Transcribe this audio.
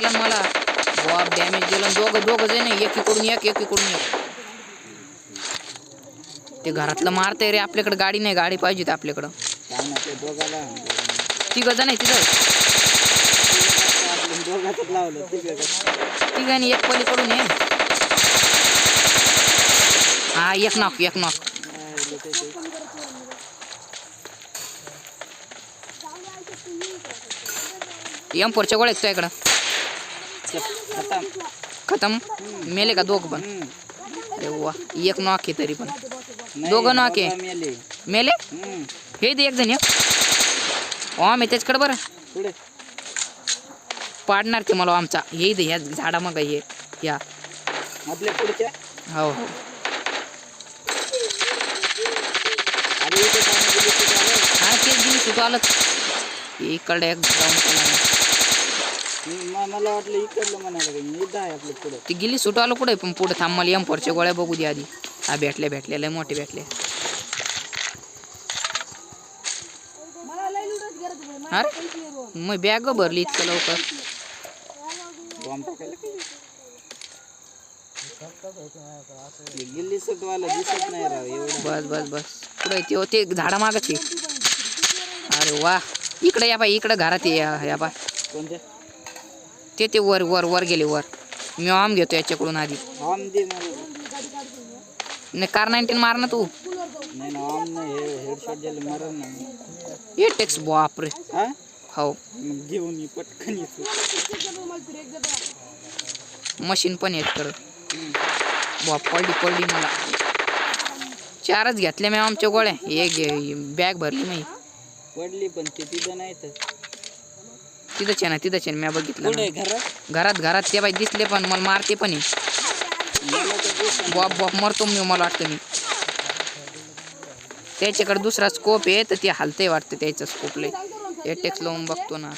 लागला मला Bob damage दिलं दोघं जण एकीकडून एक ते घरातलं मारतंय रे आपल्याकडे गाडी नाही गाडी पाहिजे आपल्याकडं तिघ जण आहे तिथं तिघांनी एक पलीकडून ये हा एक नॉक M4च्या गोळ्या आहेत तुझ्याकडं खतम मेले का दोघ पण अरे वा एक नॉक आहे तरी पण दोघं नॉक आहे मेले हे दे एक जण मी त्याच्याकडे बरं पाडणार ते मला आमचा हे दे ह्या झाडा मग हे या आपल्या पुढच्या हो हा ते दिवस तू आलं इकडे एक मला वाटलं इकडलं म्हणायला आपल्या पुढे ती गिल्ली सुटू आलो कुठे पण पुढे थांब मला M4च्या गोळ्या बघू दे आधी हा भेटल्या लय मोठे भेटले अरे मग बॅग भरली इतकं लवकर गिल्ली सुटवायला दिसत नाही राव एवढं बस पुढे ते होते झाडा मागाचे अरे वा इकडे या बाई इकडे घरात या बा कोणत्या ते वर गेले वर मी आम घेतो याच्याकडून आधी नाही कार 19 मार ना तू टेक्स बापरे हो घेऊन पटकन मशीन पण येत कर पडली मला 4च घेतल्या मी आमच्या गोळ्या एक बॅग भरली मी पडली पण ते तिथं नाही तर तिथंच आहे मी बघितलं घरात ते बाई दिसले पण मला मारते पण बॉब मरतो मी मला वाटतं मी त्याच्याकडे दुसरा स्कोप आहे तर ते हलतंय वाटतं त्याचं स्कोप लय टेक्स लावून बघतो ना